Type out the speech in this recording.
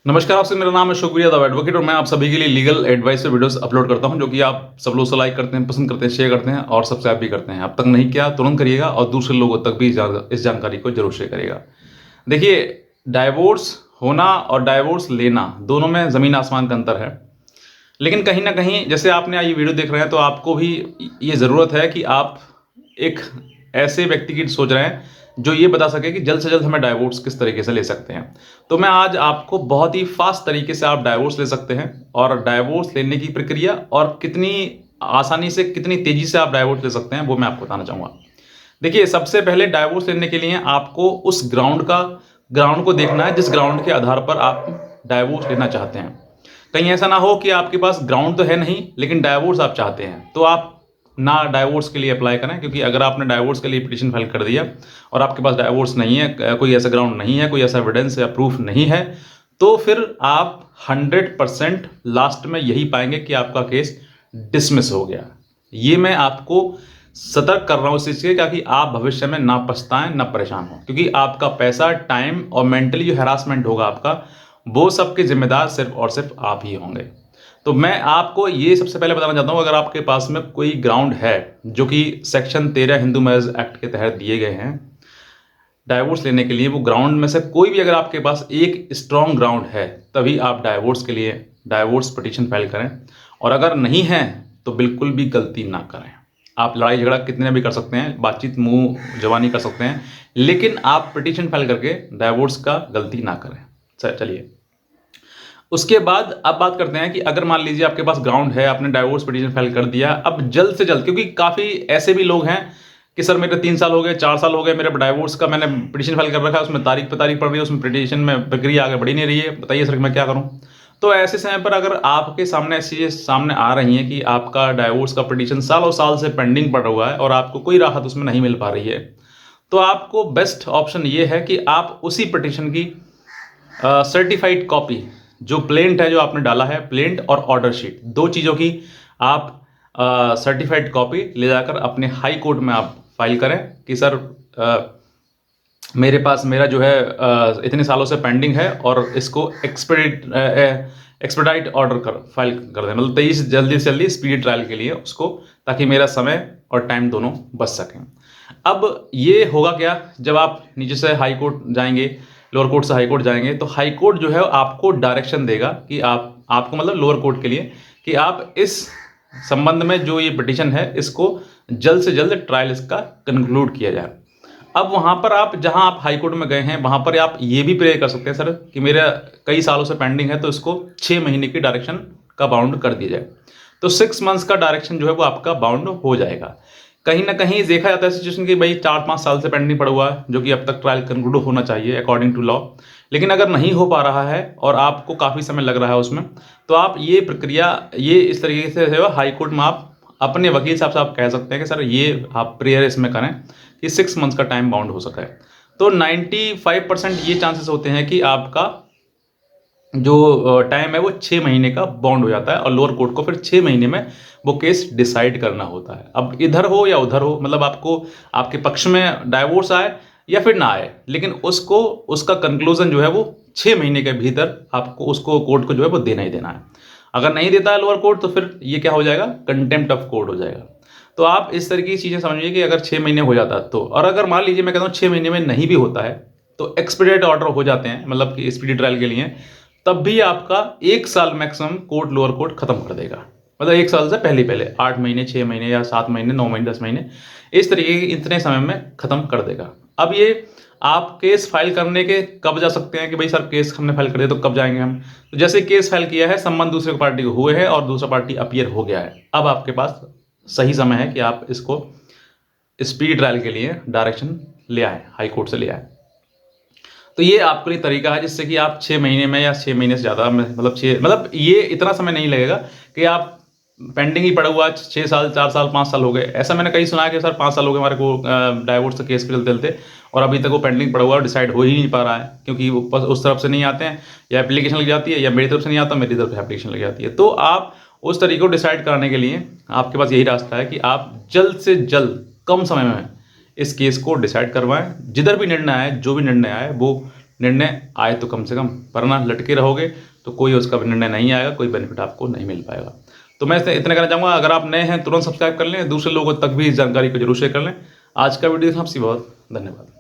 नमस्कार आपसे, मेरा नाम है शुक्रिया यादव एडवोकेट और मैं आप सभी के लिए लीगल एडवाइस पे वीडियोस अपलोड करता हूं, जो कि आप सब लोग लाइक करते हैं, पसंद करते हैं, शेयर करते हैं और सब्सक्राइब भी करते हैं। अब तक नहीं किया तुरंत करिएगा और दूसरे लोगों तक भी इस जानकारी को जरूर शेयर करिएगा। देखिए, डाइवोर्स होना और डाइवोर्स लेना दोनों में ज़मीन आसमान का अंतर है। लेकिन कहीं ना कहीं जैसे आपने ये वीडियो देख रहे हैं तो आपको भी ये ज़रूरत है कि आप एक ऐसे व्यक्ति की सोच रहे हैं जो ये बता सके कि जल्द से जल्द हमें डाइवोर्स किस तरीके से ले सकते हैं। तो मैं आज आपको बहुत ही फास्ट तरीके से आप डाइवोर्स ले सकते हैं और डाइवोर्स लेने की प्रक्रिया और कितनी आसानी से, कितनी तेज़ी से आप डाइवोर्स ले सकते हैं वो मैं आपको बताना चाहूँगा। देखिए, सबसे पहले डाइवोर्स लेने के लिए आपको उस ग्राउंड को देखना है जिस ग्राउंड के आधार पर आप डाइवोर्स लेना चाहते हैं। कहीं ऐसा ना हो कि आपके पास ग्राउंड तो है नहीं लेकिन डाइवोर्स आप चाहते हैं, तो आप ना डाइवोर्स के लिए अप्लाई करें, क्योंकि अगर आपने डाइवोर्स के लिए पिटीशन फाइल कर दिया और आपके पास डाइवोर्स नहीं है, कोई ऐसा ग्राउंड नहीं है, कोई ऐसा एविडेंस या प्रूफ नहीं है, तो फिर आप 100% लास्ट में यही पाएंगे कि आपका केस डिसमिस हो गया। ये मैं आपको सतर्क कर रहा हूँ इस चीज़ से, ताकि आप भविष्य में ना पछताएं ना परेशान हो, क्योंकि आपका पैसा, टाइम और मेंटली जो हैरासमेंट होगा आपका, वो सबके जिम्मेदार सिर्फ और सिर्फ आप ही होंगे। तो मैं आपको ये सबसे पहले बताना चाहता हूँ, अगर आपके पास में कोई ग्राउंड है जो कि सेक्शन 13 हिंदू मैरिज एक्ट के तहत दिए गए हैं डाइवोर्स लेने के लिए, वो ग्राउंड में से कोई भी अगर आपके पास एक स्ट्रॉन्ग ग्राउंड है, तभी आप डाइवोर्स के लिए डाइवोर्स पिटीशन फाइल करें। और अगर नहीं है तो बिल्कुल भी गलती ना करें। आप लड़ाई झगड़ा कितने भी कर सकते हैं, बातचीत मुंह जवानी कर सकते हैं, लेकिन आप पिटीशन फाइल करके डाइवोर्स का गलती ना करें। चलिए, उसके बाद अब बात करते हैं कि अगर मान लीजिए आपके पास ग्राउंड है, आपने डाइवोर्स पिटीशन फाइल कर दिया, अब जल्द से जल्द, क्योंकि काफ़ी ऐसे भी लोग हैं कि सर मेरे 3 साल हो गए, 4 साल हो गए, मेरे डाइवोर्स का मैंने पिटीशन फाइल कर रखा है, उसमें तारीख पे तारीख पड़ रही है, उसमें पिटीशन में प्रक्रिया आगे बढ़ी नहीं रही है, बताइए सर मैं क्या करूं। तो ऐसे समय पर अगर आपके सामने ऐसी चीज़ें सामने आ रही हैं कि आपका डाइवोर्स का पिटीशन सालों साल से पेंडिंग पड़ा हुआ है और आपको कोई राहत उसमें नहीं मिल पा रही है, तो आपको बेस्ट ऑप्शन ये है कि आप उसी पिटीशन की सर्टिफाइड कॉपी, जो प्लेंट है, जो आपने डाला है, प्लेंट और ऑर्डर शीट, दो चीज़ों की आप सर्टिफाइड कॉपी ले जाकर अपने हाई कोर्ट में आप फाइल करें कि सर मेरे पास मेरा जो है इतने सालों से पेंडिंग है और इसको एक्सपेडाइट ऑर्डर कर फाइल कर दें, मतलब 23 जल्दी से जल्दी स्पीडी ट्रायल के लिए उसको, ताकि मेरा समय और टाइम दोनों बच सकें। अब ये होगा क्या, जब आप नीचे से हाई कोर्ट जाएंगे, लोअर कोर्ट से हाई कोर्ट जाएंगे, तो हाई कोर्ट जो है आपको डायरेक्शन देगा कि आपको मतलब लोअर कोर्ट के लिए, कि आप इस संबंध में जो ये पिटीशन है इसको जल्द से जल्द ट्रायल इसका कंक्लूड किया जाए। अब वहाँ पर आप, जहाँ आप हाई कोर्ट में गए हैं, वहाँ पर आप ये भी प्रे कर सकते हैं सर कि मेरा कई सालों से पेंडिंग है, तो इसको 6 महीने की डायरेक्शन का बाउंड कर दिया जाए। तो 6 मंथ्स का डायरेक्शन जो है वो आपका बाउंड हो जाएगा। कहीं ना कहीं देखा जाता है सिचुएशन कि भाई 4-5 साल से पेंडिंग पड़ा हुआ है, जो कि अब तक ट्रायल कंक्लूड होना चाहिए अकॉर्डिंग टू लॉ, लेकिन अगर नहीं हो पा रहा है और आपको काफ़ी समय लग रहा है उसमें, तो आप ये प्रक्रिया, ये इस तरीके से है हाई कोर्ट में आप अपने वकील साहब से आप कह सकते हैं कि सर ये आप प्रेयर इसमें करें कि 6 मंथ्स का टाइम बाउंड हो सके। तो 95% ये चांसेस होते हैं कि आपका जो टाइम है वो 6 महीने का बाउंड हो जाता है और लोअर कोर्ट को फिर 6 महीने में वो केस डिसाइड करना होता है। अब इधर हो या उधर हो, मतलब आपको आपके पक्ष में डाइवोर्स आए या फिर ना आए, लेकिन उसको उसका कंक्लूजन जो है वो 6 महीने के भीतर आपको उसको कोर्ट को जो है वो देना ही देना है। अगर नहीं देता है लोअर कोर्ट, तो फिर ये क्या हो जाएगा, कंटेम्प्ट ऑफ कोर्ट हो जाएगा। तो आप इस तरह की चीज़ें समझिए कि अगर 6 महीने हो जाता है तो, और अगर मान लीजिए मैं कहता हूँ 6 महीने में नहीं भी होता है, तो एक्सपीडिएट ऑर्डर हो जाते हैं, मतलब कि स्पीडी ट्रायल के लिए, तब भी आपका 1 साल मैक्सिमम कोर्ट, लोअर कोर्ट खत्म कर देगा। मतलब 1 साल से पहले पहले 8 महीने, 6 महीने या 7 महीने, 9 महीने, 10 महीने, इस तरीके के इतने समय में खत्म कर देगा। अब ये आप केस फाइल करने के कब जा सकते हैं कि भाई सर केस हमने फाइल कर दिया तो कब जाएंगे हम, तो जैसे केस फाइल किया है, संबंध दूसरे पार्टी को हुए हैं और दूसरा पार्टी अपीयर हो गया है, अब आपके पास सही समय है कि आप इसको स्पीड ट्रायल के लिए डायरेक्शन ले आए, हाई कोर्ट से ले आए। तो ये आपके लिए तरीका है जिससे कि आप 6 महीने में या 6 महीने से ज़्यादा में, मतलब ये इतना समय नहीं लगेगा कि आप पेंडिंग ही पड़ा हुआ 6 साल, 4 साल, 5 साल हो गए। ऐसा मैंने कहीं सुना है कि सर 5 साल हो गए हमारे को डाइवोर्स का केस चलते चलते, और अभी तक वो पेंडिंग पड़ा हुआ है, डिसाइड हो ही नहीं पा रहा है, क्योंकि वो उस तरफ से नहीं आते हैं, या एप्लीकेशन लग जाती है, या मेरी तरफ से नहीं आता, मेरी तरफ से एप्लीकेशन लग जाती है। तो आप उस तरीके को डिसाइड करने के लिए आपके पास यही रास्ता है कि आप जल्द से जल्द कम समय में इस केस को डिसाइड करवाएं। जिधर भी निर्णय आए, जो भी निर्णय आए, वो निर्णय आए तो कम से कम, वरना लटके रहोगे तो कोई उसका निर्णय नहीं आएगा, कोई बेनिफिट आपको नहीं मिल पाएगा। तो मैं इतना कहना चाहूँगा, अगर आप नए हैं तुरंत सब्सक्राइब कर लें, दूसरे लोगों तक भी इस जानकारी को जरूर शेयर कर लें। आज का वीडियो आपसे बहुत धन्यवाद।